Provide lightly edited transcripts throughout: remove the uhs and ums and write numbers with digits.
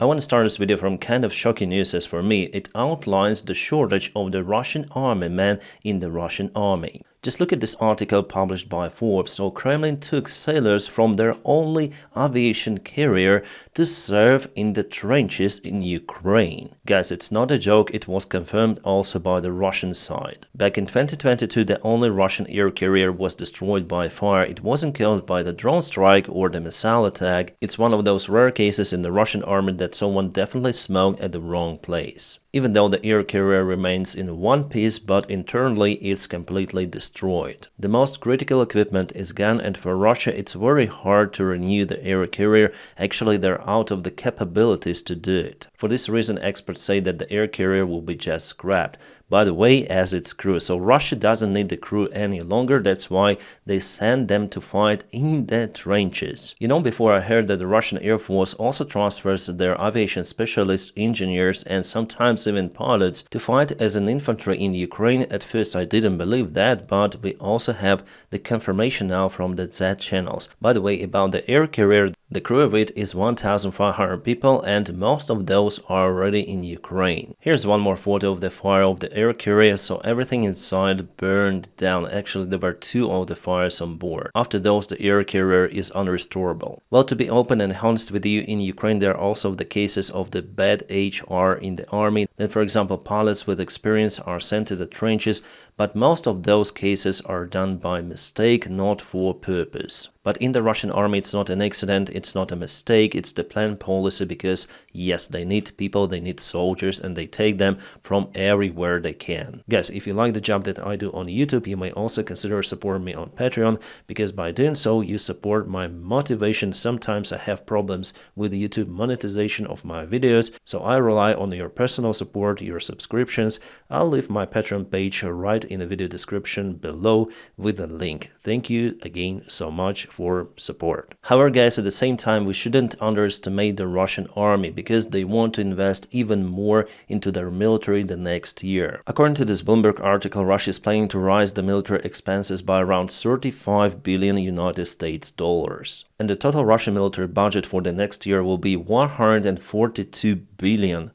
I want to start this video from kind of shocking news as for me. It outlines the shortage of the Russian army men in the Russian army. Just look at this article published by Forbes. So Kremlin took sailors from their only aviation carrier to serve in the trenches in Ukraine. Guys, it's not a joke, it was confirmed also by the Russian side. Back in 2022, the only Russian air carrier was destroyed by fire. It wasn't killed by the drone strike or the missile attack. It's one of those rare cases in the Russian army that someone definitely smoked at the wrong place. Even though the air carrier remains in one piece, but internally it's completely destroyed. The most critical equipment is gone, and for Russia it's very hard to renew the air carrier. Actually, they're out of the capabilities to do it. For this reason, experts say that the air carrier will be just scrapped. By the way, as its crew. So Russia doesn't need the crew any longer. That's why they send them to fight in the trenches. You know, before I heard that the Russian Air Force also transfers their aviation specialists, engineers, and sometimes even pilots to fight as an infantry in Ukraine. At first I didn't believe that, but we also have the confirmation now from the Z channels. By the way, about the air carrier, the crew of it is 1,500 people, and most of those are already in Ukraine. Here's one more photo of the fire of the air carrier. So everything inside burned down. Actually, there were two of the fires on board. After those, the air carrier is unrestorable. Well, to be open and honest with you, in Ukraine there are also the cases of the bad HR in the army. Then, for example, pilots with experience are sent to the trenches, but most of those cases are done by mistake, not for purpose. But in the Russian army, it's not an accident, it's not a mistake, it's the planned policy, because yes, they need people, they need soldiers, and they take them from everywhere they can. Guys, if you like the job that I do on YouTube, you may also consider supporting me on Patreon, because by doing so, you support my motivation. Sometimes I have problems with the YouTube monetization of my videos, so I rely on your personal support, your subscriptions. I'll leave my Patreon page right in the video description below with a link. Thank you again so much for support. However, guys, at the same time, we shouldn't underestimate the Russian army, because they want to invest even more into their military the next year. According to this Bloomberg article, Russia is planning to raise the military expenses by around 35 billion United States dollars. And the total Russian military budget for the next year will be 142 billion.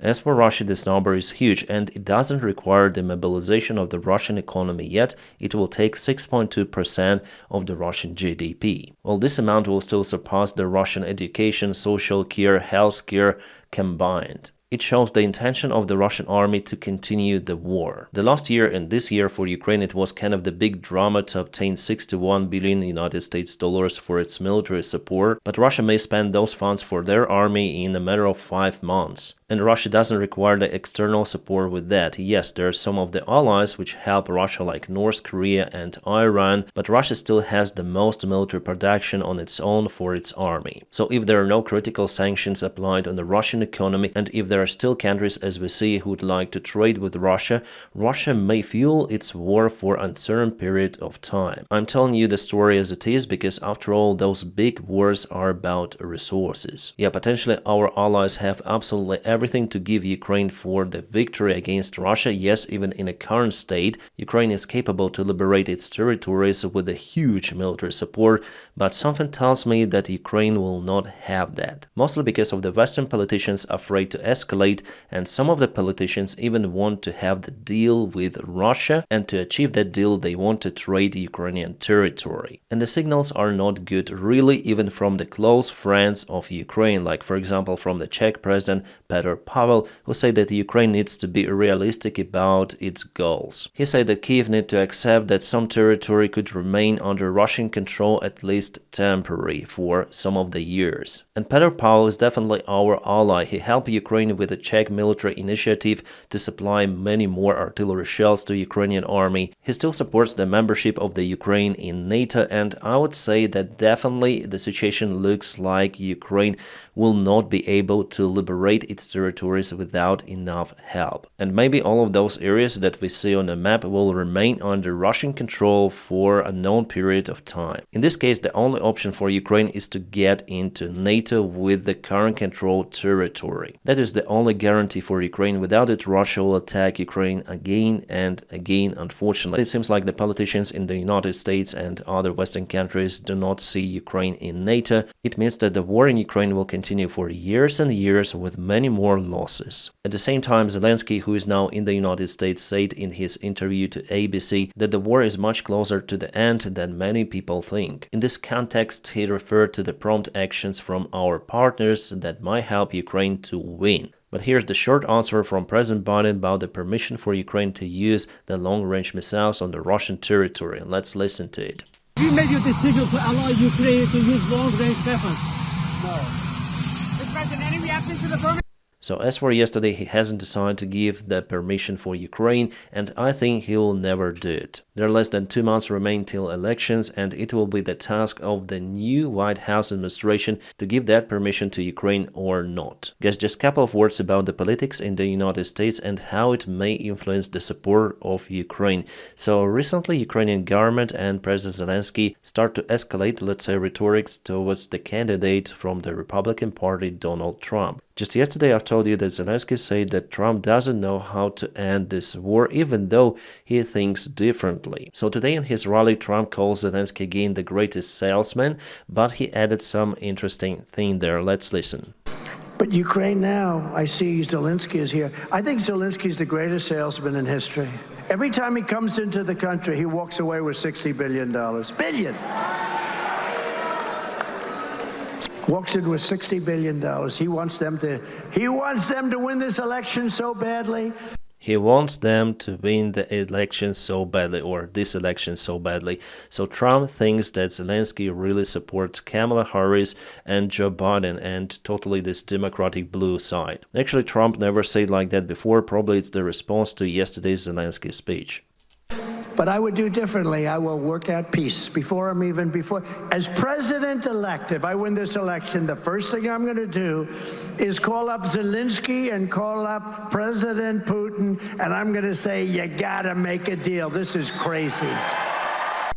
As for Russia, this number is huge, and it doesn't require the mobilization of the Russian economy yet. It will take 6.2% of the Russian GDP. Well, this amount will still surpass the Russian education, social care, health care combined. It shows the intention of the Russian army to continue the war. The last year and this year for Ukraine, it was kind of the big drama to obtain 61 billion United States dollars for its military support, but Russia may spend those funds for their army in a matter of 5 months. And Russia doesn't require the external support with that. Yes, there are some of the allies which help Russia like North Korea and Iran, but Russia still has the most military production on its own for its army. So if there are no critical sanctions applied on the Russian economy, and if there are still countries, as we see, who would like to trade with Russia, Russia may fuel its war for an uncertain period of time. I'm telling you the story as it is, because after all, those big wars are about resources. Yeah, potentially our allies have absolutely everything to give Ukraine for the victory against Russia. Yes, even in a current state, Ukraine is capable to liberate its territories with a huge military support, but something tells me that Ukraine will not have that. Mostly because of the Western politicians afraid to escalate, and some of the politicians even want to have the deal with Russia, and to achieve that deal they want to trade Ukrainian territory. And the signals are not good, really, even from the close friends of Ukraine, like for example from the Czech president Petr Pavel, who said that Ukraine needs to be realistic about its goals. He said that Kiev needs to accept that some territory could remain under Russian control, at least temporary, for some of the years. And Petr Pavel is definitely our ally. He helped Ukraine with the Czech military initiative to supply many more artillery shells to Ukrainian army. He still supports the membership of the Ukraine in NATO, and I would say that definitely the situation looks like Ukraine will not be able to liberate its territories without enough help. And maybe all of those areas that we see on the map will remain under Russian control for a known period of time. In this case, the only option for Ukraine is to get into NATO with the current controlled territory. That is the the only guarantee for Ukraine. Without it, Russia will attack Ukraine again and again, unfortunately. It seems like the politicians in the United States and other Western countries do not see Ukraine in NATO. It means that the war in Ukraine will continue for years and years with many more losses. At the same time, Zelensky, who is now in the United States, said in his interview to ABC that the war is much closer to the end than many people think. In this context, he referred to the prompt actions from our partners that might help Ukraine to win. But here's the short answer from President Biden about the permission for Ukraine to use the long-range missiles on the Russian territory. Let's listen to it. You made your decision to allow Ukraine to use long-range weapons. No. Mr. President, any reaction to the permit? So as for yesterday, he hasn't decided to give the permission for Ukraine, and I think he will never do it. There are less than 2 months remain till elections, and it will be the task of the new White House administration to give that permission to Ukraine or not. Guys, just a couple of words about the politics in the United States and how it may influence the support of Ukraine. So recently, Ukrainian government and President Zelensky start to escalate, let's say, rhetorics towards the candidate from the Republican Party, Donald Trump. Just yesterday, I've told you that Zelensky said that Trump doesn't know how to end this war, even though he thinks differently. So today in his rally, Trump calls Zelensky again the greatest salesman, but he added some interesting thing there. Let's listen. But Ukraine now, I see Zelensky is here. I think Zelensky is the greatest salesman in history. Every time he comes into the country, he walks away with $60 billion. Billion! Walks in with $60 billion. He wants them to win this election so badly. He wants them to win the election so badly, or this election so badly. So Trump thinks that Zelensky really supports Kamala Harris and Joe Biden and totally this Democratic blue side. Actually, Trump never said like that before. Probably it's the response to yesterday's Zelensky speech. But I would do differently. I will work out peace as president-elect. If I win this election, the first thing I'm going to do is call up Zelensky and call up President Putin, and I'm going to say, you got to make a deal. This is crazy.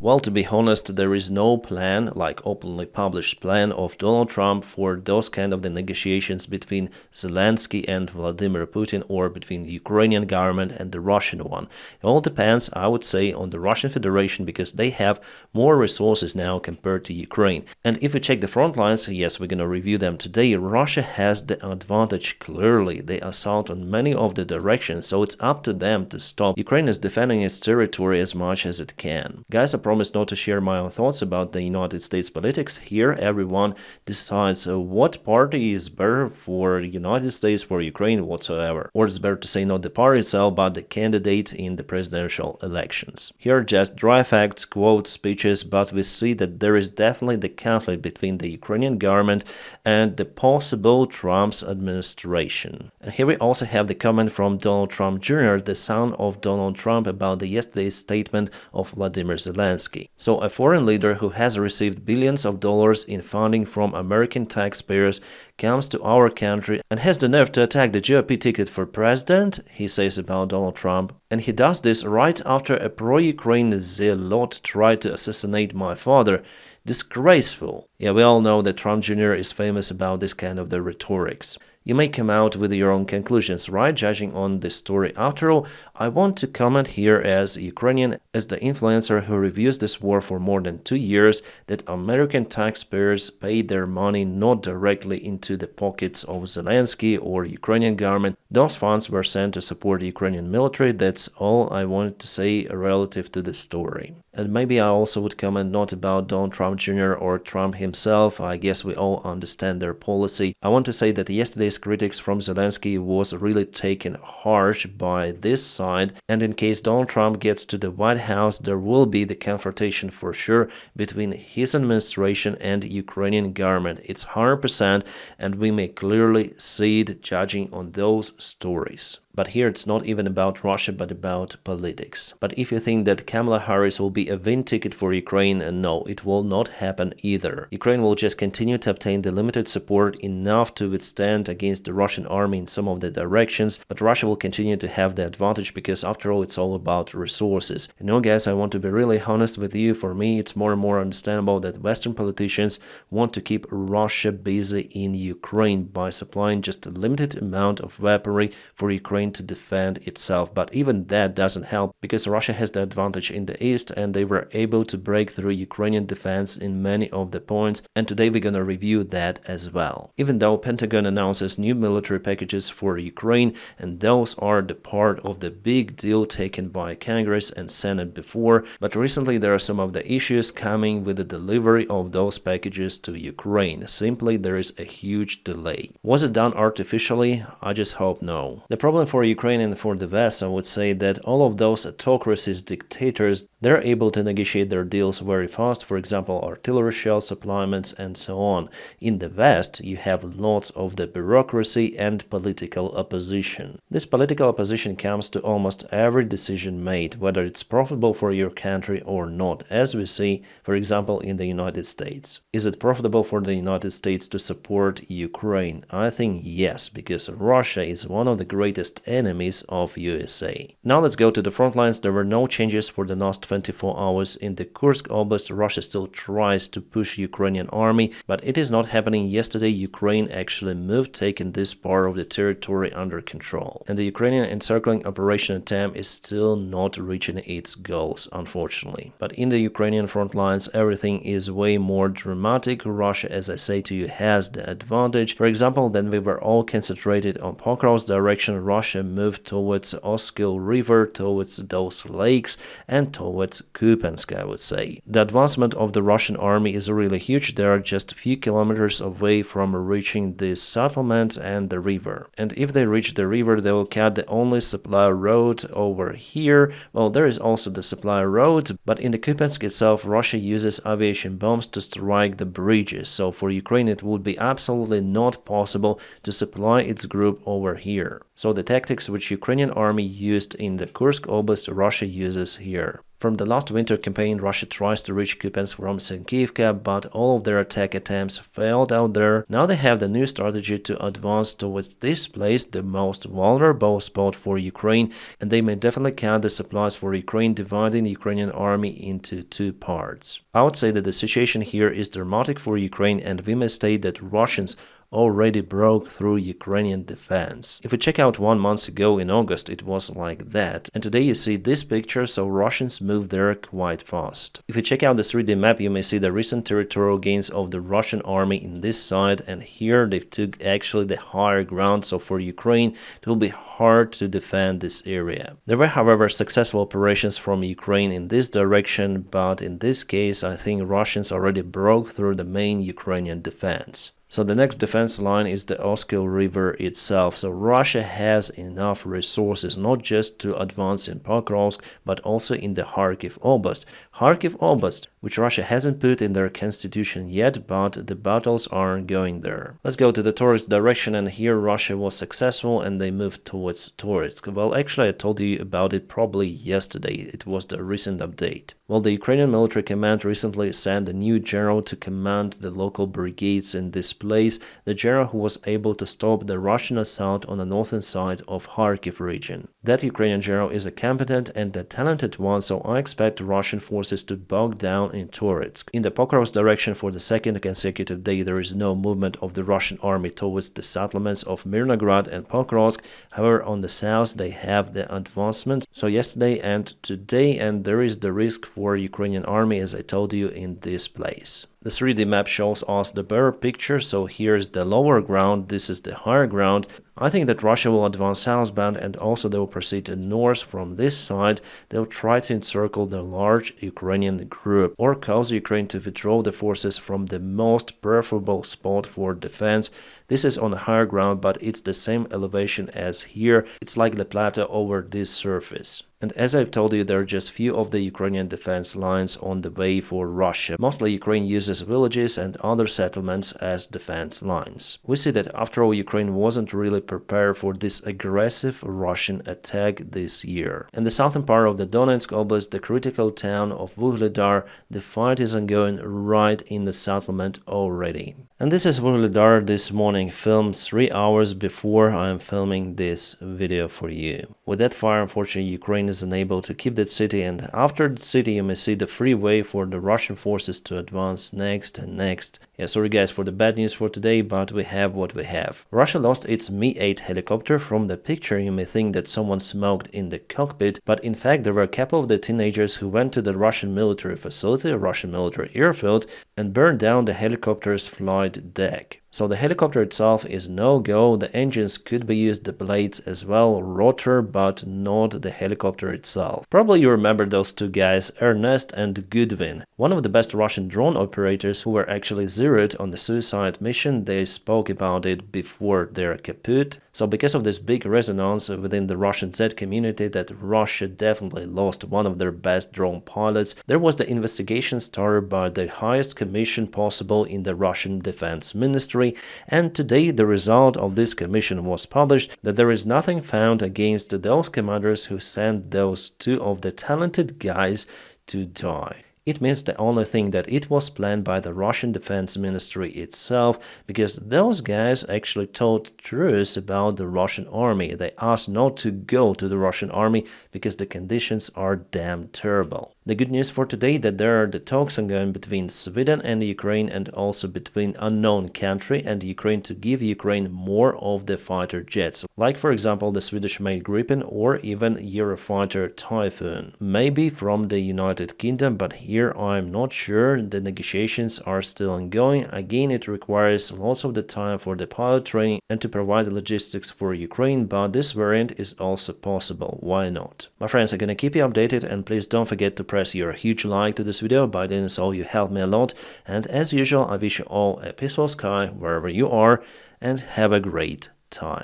Well, to be honest, there is no plan, like openly published plan of Donald Trump for those kind of the negotiations between Zelensky and Vladimir Putin, or between the Ukrainian government and the Russian one. It all depends, I would say, on the Russian Federation, because they have more resources now compared to Ukraine. And if we check the front lines, yes, we're going to review them today, Russia has the advantage clearly. They assault on many of the directions, so it's up to them to stop. Ukraine is defending its territory as much as it can. Guys, I promise not to share my own thoughts about the United States politics. Here, everyone decides what party is better for the United States, for Ukraine, whatsoever. Or it's better to say not the party itself, but the candidate in the presidential elections. Here, just dry facts, quotes, speeches, but we see that there is definitely the conflict between the Ukrainian government and the possible Trump's administration. And here we also have the comment from Donald Trump Jr., the son of Donald Trump, about the yesterday's statement of Vladimir Zelensky. So a foreign leader who has received billions of dollars in funding from American taxpayers comes to our country and has the nerve to attack the GOP ticket for president, he says about Donald Trump. And he does this right after a pro-Ukraine zealot tried to assassinate my father. Disgraceful. Yeah, we all know that Trump Jr. is famous about this kind of the rhetorics. You may come out with your own conclusions, right, judging on this story. After all, I want to comment here as a Ukrainian, as the influencer who reviews this war for more than 2 years, that American taxpayers paid their money not directly into the pockets of Zelensky or Ukrainian government. Those funds were sent to support the Ukrainian military. That's all I wanted to say relative to this story. And maybe I also would comment not about Donald Trump Jr. or Trump himself. I guess we all understand their policy. I want to say that yesterday's critics from Zelensky was really taken harsh by this side. And in case Donald Trump gets to the White House, there will be the confrontation for sure between his administration and Ukrainian government. It's 100%, and we may clearly see it judging on those stories. But here it's not even about Russia, but about politics. But if you think that Kamala Harris will be a win ticket for Ukraine, no, it will not happen either. Ukraine will just continue to obtain the limited support enough to withstand against the Russian army in some of the directions, but Russia will continue to have the advantage because after all it's all about resources. You know guys, I want to be really honest with you. For me it's more and more understandable that Western politicians want to keep Russia busy in Ukraine by supplying just a limited amount of weaponry for Ukraine to defend itself. But even that doesn't help because Russia has the advantage in the east and they were able to break through Ukrainian defense in many of the points, and today we're gonna review that as well. Even though Pentagon announces new military packages for Ukraine, and those are the part of the big deal taken by Congress and Senate before, but recently there are some of the issues coming with the delivery of those packages to Ukraine. Simply there is a huge delay. Was it done artificially? I just hope no. The problem for Ukraine and for the West, I would say that all of those autocracies, dictators, they're able to negotiate their deals very fast, for example artillery shell supplements and so on. In the West you have lots of the bureaucracy and political opposition. This political opposition comes to almost every decision made, whether it's profitable for your country or not, as we see for example in the United States. Is it profitable for the United States to support Ukraine? I think yes, because Russia is one of the greatest enemies of USA. Now let's go to the front lines. There were no changes for the last 24 hours. In the Kursk Oblast, Russia still tries to push Ukrainian army, but it is not happening. Yesterday Ukraine actually moved, taking this part of the territory under control. And the Ukrainian encircling operation attempt is still not reaching its goals, unfortunately. But in the Ukrainian front lines everything is way more dramatic. Russia, as I say to you, has the advantage. For example, then we were all concentrated on Pokrov's direction. Russia moved towards Oskil River, towards those lakes, and towards Kupiansk, I would say. The advancement of the Russian army is really huge. They are just a few kilometers away from reaching this settlement and the river. And if they reach the river, they will cut the only supply road over here. Well, there is also the supply road, but in the Kupiansk itself, Russia uses aviation bombs to strike the bridges. So for Ukraine, it would be absolutely not possible to supply its group over here. So the tactics which Ukrainian army used in the Kursk Oblast, Russia uses here. From the last winter campaign, Russia tries to reach Kupiansk from Sinkivka, but all of their attack attempts failed out there. Now they have the new strategy to advance towards this place, the most vulnerable spot for Ukraine, and they may definitely cut the supplies for Ukraine, dividing the Ukrainian army into two parts. I would say that the situation here is dramatic for Ukraine, and we may state that Russians already broke through Ukrainian defense. If we check out 1 month ago in August, it was like that. And today you see this picture, so Russians moved there quite fast. If you check out the 3D map, you may see the recent territorial gains of the Russian army in this side, and here they took actually the higher ground, so for Ukraine it will be hard to defend this area. There were however successful operations from Ukraine in this direction, but in this case I think Russians already broke through the main Ukrainian defense. So the next defense line is the Oskil River itself. So Russia has enough resources not just to advance in Pokrovsk, but also in the Kharkiv Oblast. Kharkiv Oblast, which Russia hasn't put in their constitution yet, but the battles are going there. Let's go to the Toretsk direction, and here Russia was successful and they moved towards Toretsk. Well, actually I told you about it probably yesterday. It was the recent update. Well, the Ukrainian military command recently sent a new general to command the local brigades in this place, the general who was able to stop the Russian assault on the northern side of Kharkiv region. That Ukrainian general is a competent and a talented one, so I expect Russian forces to bog down in Toretsk. In the Pokrovsk direction for the second consecutive day, there is no movement of the Russian army towards the settlements of Mirnograd and Pokrovsk. However, on the south they have the advancements, so yesterday and today, and there is the risk for Ukrainian army, as I told you, in this place. The 3D map shows us the better picture, so here's the lower ground, this is the higher ground. I think that Russia will advance southbound and also they will proceed north from this side. They'll try to encircle the large Ukrainian group or cause Ukraine to withdraw the forces from the most preferable spot for defense. This is on the higher ground, but it's the same elevation as here. It's like the plateau over this surface. And as I've told you, there are just few of the Ukrainian defense lines on the way for Russia. Mostly Ukraine uses villages and other settlements as defense lines. We see that after all, Ukraine wasn't really prepared for this aggressive Russian attack this year. In the southern part of the Donetsk Oblast, the critical town of Vuhledar, the fight is ongoing right in the settlement already. And this is Vuhledar this morning, filmed 3 hours before I am filming this video for you. With that fire, unfortunately, Ukraine is unable to keep that city, and after the city you may see the free way for the Russian forces to advance next and next. Yeah, sorry guys for the bad news for today, but we have what we have. Russia lost its Mi-8 helicopter. From the picture you may think that someone smoked in the cockpit, but in fact there were a couple of the teenagers who went to the Russian military facility, a Russian military airfield, and burned down the helicopter's flight deck. So the helicopter itself is no-go, the engines could be used, the blades as well, rotor, but not the helicopter itself. Probably you remember those two guys, Ernest and Goodwin, one of the best Russian drone operators who were actually zeroed on the suicide mission. They spoke about it before their kaput. So because of this big resonance within the Russian Z community that Russia definitely lost one of their best drone pilots, there was the investigation started by the highest commission possible in the Russian Defense Ministry. And today the result of this commission was published, that there is nothing found against those commanders who sent those two of the talented guys to die. It means the only thing that it was planned by the Russian Defense Ministry itself, because those guys actually told truth about the Russian army. They asked not to go to the Russian army because the conditions are damn terrible. The good news for today that there are the talks ongoing between Sweden and Ukraine, and also between unknown country and Ukraine, to give Ukraine more of the fighter jets, like for example the Swedish-made Gripen or even Eurofighter Typhoon. Maybe from the United Kingdom, but here I'm not sure. The negotiations are still ongoing. Again, it requires lots of the time for the pilot training and to provide the logistics for Ukraine, but this variant is also possible. Why not? My friends, I'm gonna keep you updated, and please don't forget to press your huge like to this video. By doing so you help me a lot, and as usual I wish you all a peaceful sky wherever you are, and have a great time.